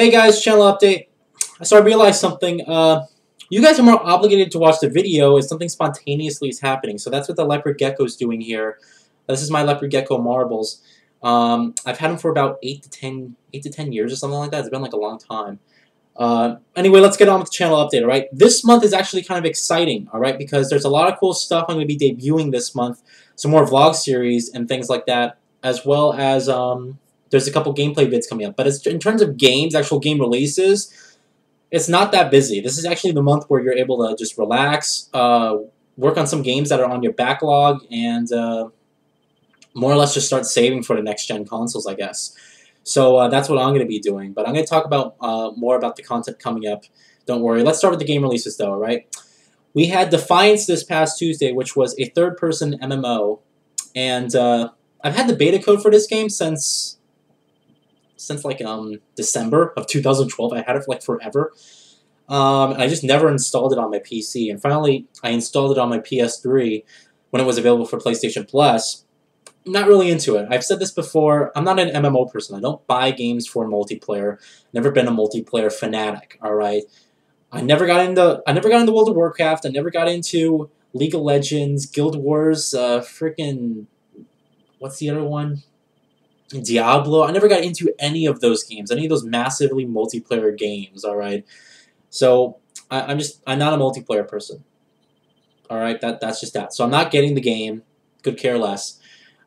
Hey guys, channel update. So I realized something. You guys are more obligated to watch the video if something spontaneously is happening. So that's what the leopard gecko is doing here. This is my leopard gecko marbles. I've had them for about 8 to 10 years or something like that. It's been like a long time. Anyway, let's get on with the channel update, alright? This month is actually kind of exciting, alright? Because there's a lot of cool stuff I'm going to be debuting this month. Some more vlog series and things like that. As well as, there's a couple gameplay vids coming up. But in terms of games, actual game releases, it's not that busy. This is actually the month where you're able to just relax, work on some games that are on your backlog, and more or less just start saving for the next-gen consoles, I guess. So that's what I'm going to be doing. But I'm going to talk about more about the content coming up. Don't worry. Let's start with the game releases, though, right? We had Defiance this past Tuesday, which was a third-person MMO. And I've had the beta code for this game since like December of 2012. I had it for like forever. I just never installed it on my PC. And finally, I installed it on my PS3 when it was available for PlayStation Plus. I'm not really into it. I've said this before. I'm not an MMO person. I don't buy games for multiplayer. Never been a multiplayer fanatic. All right. I never got into World of Warcraft. I never got into League of Legends, Guild Wars, freaking what's the other one? Diablo. I never got into any of those games, any of those massively multiplayer games, alright? So, I'm not a multiplayer person. Alright, that's just that. So I'm not getting the game. Could care less.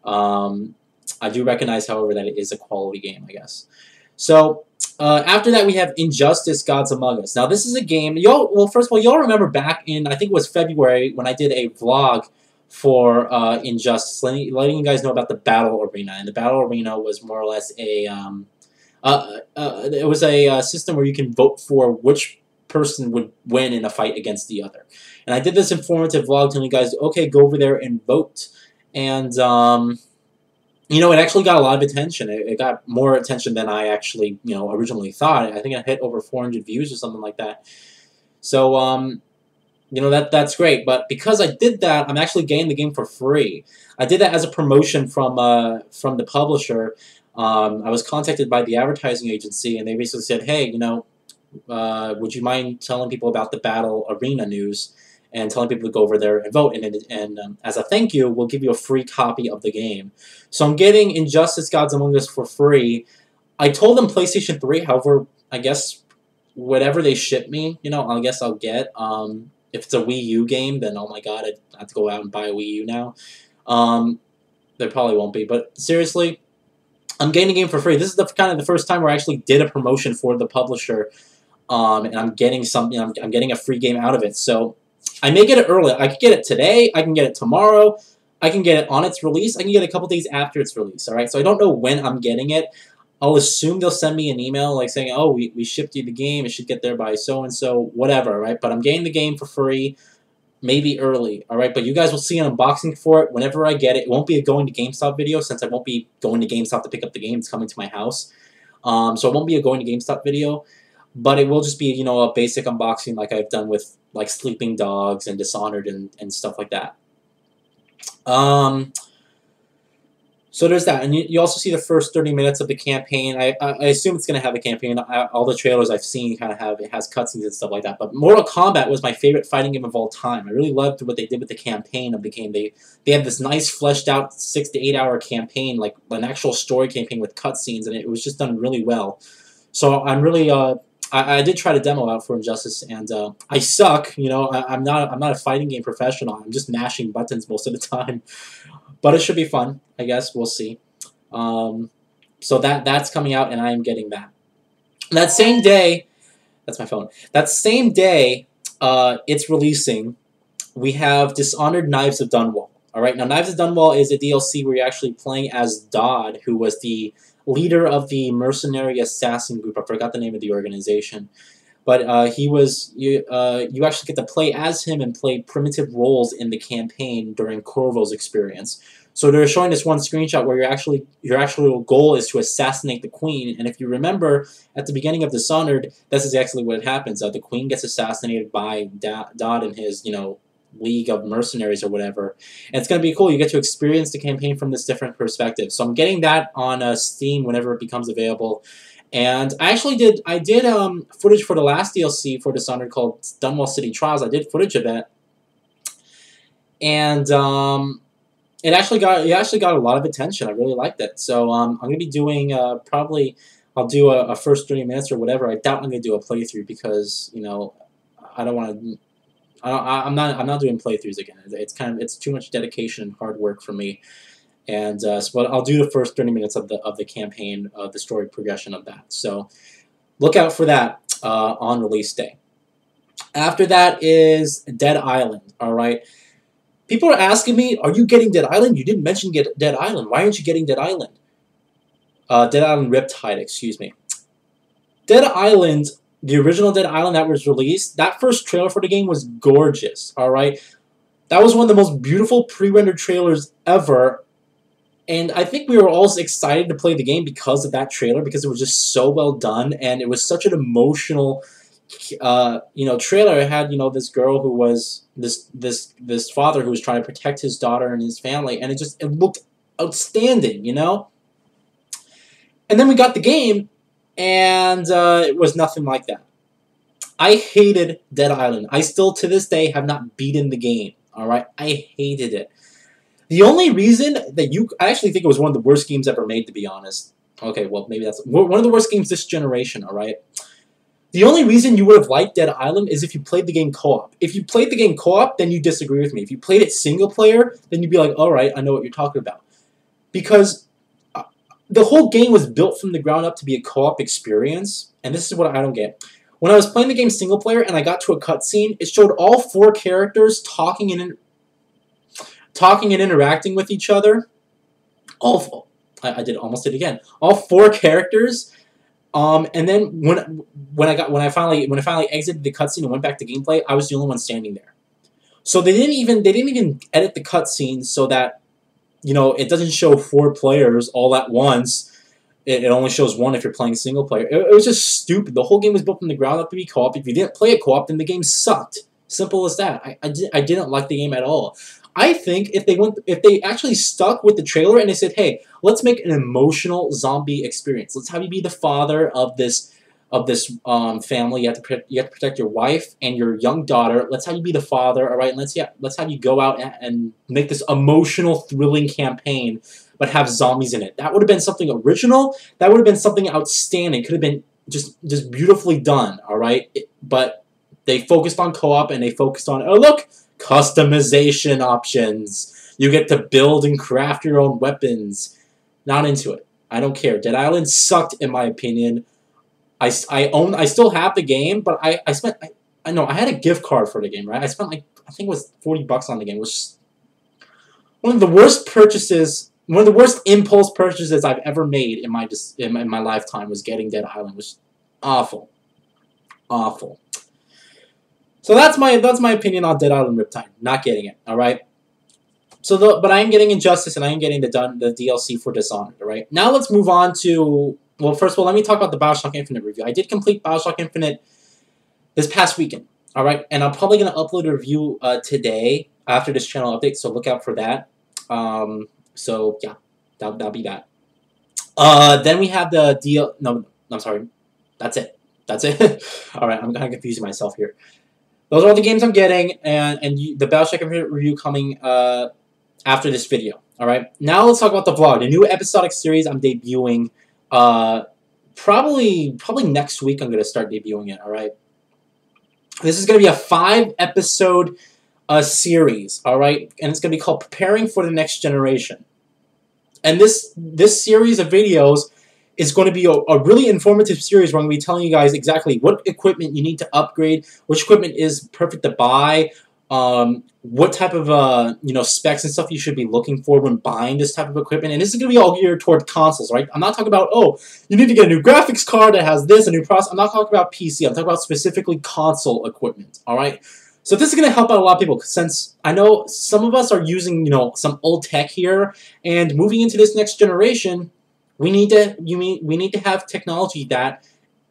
I do recognize, however, that it is a quality game, I guess. So, after that we have Injustice Gods Among Us. Now this is a game, well, first of all, y'all remember back in, I think it was February, when I did a vlog for Injustice, letting you guys know about the Battle Arena. And the Battle Arena was more or less a it was a system where you can vote for which person would win in a fight against the other. And I did this informative vlog telling you guys, okay, go over there and vote. And you know, it actually got a lot of attention. It got more attention than I actually, you know, originally thought. I think it hit over 400 views or something like that. So you know, that's great, but because I did that, I'm actually getting the game for free. I did that as a promotion from the publisher. I was contacted by the advertising agency, and they basically said, hey, you know, would you mind telling people about the Battle Arena news and telling people to go over there and vote, and as a thank you, we'll give you a free copy of the game. So I'm getting Injustice Gods Among Us for free. I told them PlayStation 3, however, I guess whatever they ship me, you know, I guess I'll get. If it's a Wii U game, then oh my god, I have to go out and buy a Wii U now. There probably won't be, but seriously, I'm getting the game for free. This is kind of the first time where I actually did a promotion for the publisher, and I'm getting something. I'm getting a free game out of it. So I may get it early. I could get it today. I can get it tomorrow. I can get it on its release. I can get it a couple days after its release. All right. So I don't know when I'm getting it. I'll assume they'll send me an email like saying, oh, we shipped you the game. It should get there by so-and-so, whatever, right? But I'm getting the game for free, maybe early, all right? But you guys will see an unboxing for it whenever I get it. It won't be a going to GameStop video since I won't be going to GameStop to pick up the game. It's coming to my house. So it won't be a going to GameStop video, but it will just be, you know, a basic unboxing like I've done with, like, Sleeping Dogs and Dishonored and stuff like that. So there's that, and you also see the first 30 minutes of the campaign. I assume it's going to have a campaign. All the trailers I've seen kind of has cutscenes and stuff like that. But Mortal Kombat was my favorite fighting game of all time. I really loved what they did with the campaign of the game. They had this nice fleshed out 6 to 8 hour campaign, like an actual story campaign with cutscenes, and it was just done really well. So I'm really I did try to demo out for Injustice, and I suck. You know, I'm not a fighting game professional. I'm just mashing buttons most of the time. But it should be fun, I guess. We'll see. So that's coming out, and I am getting that. That same day, that's my phone. That same day, it's releasing. We have Dishonored: Knives of Dunwall. All right, now Knives of Dunwall is a DLC where you're actually playing as Dodd, who was the leader of the mercenary assassin group. I forgot the name of the organization. But he was you actually get to play as him and play primitive roles in the campaign during Corvo's experience. So they're showing this one screenshot where your actual goal is to assassinate the queen. And if you remember at the beginning of Dishonored, that's exactly what happens. The queen gets assassinated by Dodd and his league of mercenaries or whatever. And it's going to be cool. You get to experience the campaign from this different perspective. So I'm getting that on Steam whenever it becomes available. And I did footage for the last DLC for Dishonored called Dunwall City Trials. I did footage of that, and it actually got a lot of attention. I really liked it. So I'm gonna be doing probably I'll do a first 30 minutes or whatever. I doubt I'm gonna do a playthrough because I don't want to. I'm not doing playthroughs again. It's too much dedication and hard work for me. And so I'll do the first 30 minutes of the campaign, the story progression of that. So look out for that on release day. After that is Dead Island. All right. People are asking me, "Are you getting Dead Island? You didn't mention Dead Island. Why aren't you getting Dead Island?" Dead Island Riptide, excuse me. Dead Island, the original Dead Island that was released, that first trailer for the game was gorgeous. All right. That was one of the most beautiful pre-rendered trailers ever. And I think we were all excited to play the game because of that trailer, because it was just so well done, and it was such an emotional, trailer. It had, this girl who was this father who was trying to protect his daughter and his family, and it looked outstanding, And then we got the game, and it was nothing like that. I hated Dead Island. I still, to this day, have not beaten the game. All right, I hated it. The only reason that I actually think it was one of the worst games ever made, to be honest. Okay, well, maybe that's one of the worst games this generation, all right? The only reason you would have liked Dead Island is if you played the game co-op. If you played the game co-op, then you disagree with me. If you played it single player, then you'd be like, all right, I know what you're talking about. Because the whole game was built from the ground up to be a co-op experience, and this is what I don't get. When I was playing the game single player and I got to a cutscene, it showed all 4 characters talking and interacting with each other. I almost did it again. All 4 characters. And then when I finally exited the cutscene and went back to gameplay, I was the only one standing there. So they didn't even edit the cutscene so that it doesn't show 4 players all at once. It only shows 1 if you're playing single player. It was just stupid. The whole game was built from the ground up to be co-op. If you didn't play it co-op, then the game sucked. Simple as that. I didn't like the game at all. I think if they actually stuck with the trailer and they said, "Hey, let's make an emotional zombie experience. Let's have you be the father of this family. You have to protect your wife and your young daughter. Let's have you be the father, all right? And let's have you go out and make this emotional, thrilling campaign, but have zombies in it." That would have been something original. That would have been something outstanding. Could have been just beautifully done, all right? But they focused on co-op and they focused on, oh look, customization options. You get to build and craft your own weapons. Not into it. I don't care. Dead Island sucked in my opinion. I still have the game, but I had a gift card for the game, right? I spent I think it was $40 on the game, which is one of the worst purchases, one of the worst impulse purchases I've ever made in my lifetime was getting Dead Island, which is awful. Awful. So that's my opinion on Dead Island Riptide. Not getting it, all right? But I am getting Injustice and I am getting the DLC for Dishonored, all right? Now let's move on to, well, first of all, let me talk about the BioShock Infinite review. I did complete BioShock Infinite this past weekend, all right? And I'm probably going to upload a review today after this channel update, so look out for that. So yeah, that'll be that. Then we have the no, I'm sorry. That's it. That's it. All right, I'm kind of confusing myself here. Those are all the games I'm getting, and the BioShock Infinite review coming after this video. All right. Now let's talk about the vlog, the new episodic series I'm debuting. Probably next week I'm gonna start debuting it. All right. This is gonna be a 5-episode series. All right, and it's gonna be called Preparing for the Next Generation. And this series of videos is going to be a really informative series where I'm going to be telling you guys exactly what equipment you need to upgrade, which equipment is perfect to buy, what type of specs and stuff you should be looking for when buying this type of equipment. And this is going to be all geared toward consoles, right? I'm not talking about, oh, you need to get a new graphics card that has this, a new processor. I'm not talking about PC. I'm talking about specifically console equipment, all right? So this is going to help out a lot of people, since I know some of us are using, some old tech here, and moving into this next generation, we need to have technology that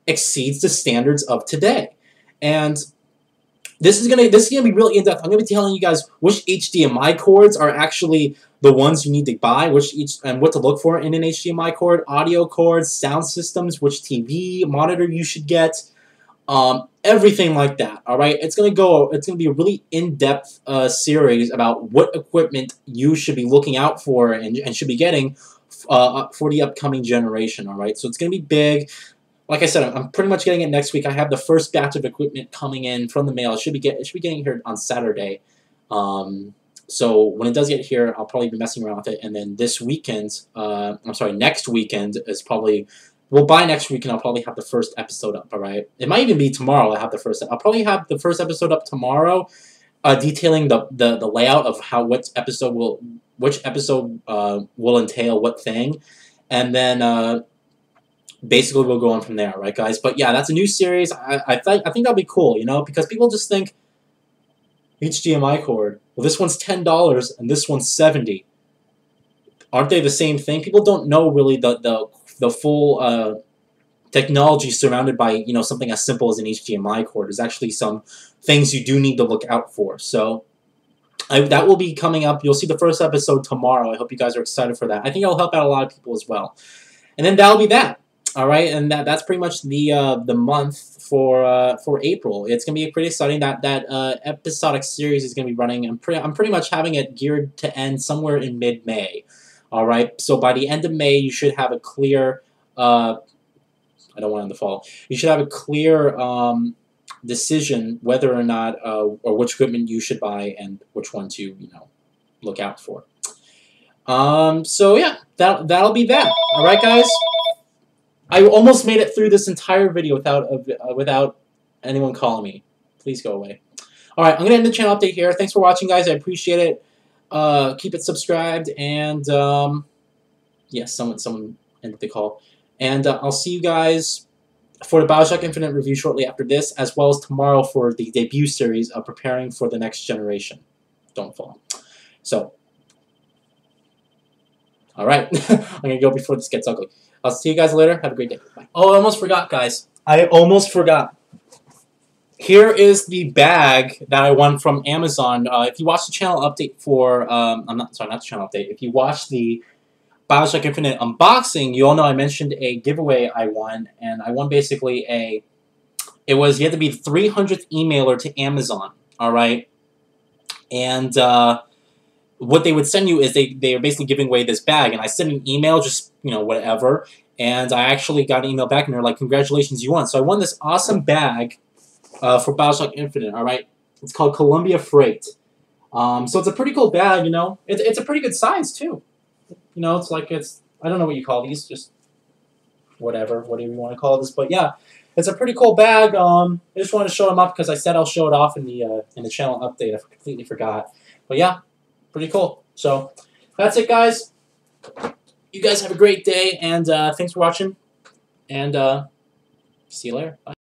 exceeds the standards of today. And this is gonna be really in depth. I'm gonna be telling you guys which HDMI cords are actually the ones you need to buy, and what to look for in an HDMI cord, audio cords, sound systems, which TV monitor you should get, everything like that. All right, it's gonna be a really in-depth series about what equipment you should be looking out for and should be getting for the upcoming generation. All right, so it's gonna be big. Like I said, I'm pretty much getting it next week. I have the first batch of equipment coming in from the mail. It should be getting here on Saturday. So when it does get here, I'll probably be messing around with it. And then this weekend, next weekend is probably, well, by next weekend, I'll probably have the first episode up, all right? It might even be tomorrow I'll probably have the first episode up tomorrow, detailing the layout of which episode will entail what thing. And then basically we'll go on from there, right, guys? But yeah, that's a new series. I think that'll be cool, you know, because people just think, HDMI cord. Well, this one's $10 and this one's $70. Aren't they the same thing? People don't know really the full technology surrounded by, you know, something as simple as an HDMI cord. There's actually some things you do need to look out for. So that will be coming up. You'll see the first episode tomorrow. I hope you guys are excited for that. I think it'll help out a lot of people as well. And then that'll be that. All right, and that's pretty much the month for April. It's gonna be pretty exciting. That episodic series is gonna be running. I'm pretty much having it geared to end somewhere in mid-May. All right, so by the end of May, you should have a clear. I don't want it in the fall. You should have a clear decision whether or not or which equipment you should buy and which one to look out for. So yeah, that'll be that. All right, guys. I almost made it through this entire video without anyone calling me. Please go away. All right, I'm gonna end the channel update here. Thanks for watching, guys. I appreciate it. Keep it subscribed, and yes, someone ended the call. And I'll see you guys for the BioShock Infinite review shortly after this, as well as tomorrow for the debut series of preparing for the next generation. Don't fall. So, all right, I'm gonna go before this gets ugly. I'll see you guys later. Have a great day. Bye. Oh, I almost forgot, guys. I almost forgot. Here is the bag that I won from Amazon. If you watch the channel update for, not the channel update. If you watch the BioShock Infinite unboxing, you all know I mentioned a giveaway I won, and I won basically you had to be the 300th emailer to Amazon, all right? And what they would send you is they are basically giving away this bag, and I sent an email, just whatever, and I actually got an email back, and they're like, "Congratulations, you won!" So I won this awesome bag for BioShock Infinite. All right, it's called Columbia Freight. So it's a pretty cool bag, It's a pretty good size too. It's like I don't know what you call these, just whatever you want to call this, but yeah, it's a pretty cool bag. I just wanted to show them up because I said I'll show it off in the channel update. I completely forgot, but yeah. Pretty cool. So that's it, guys. You guys have a great day, and thanks for watching. And see you later. Bye.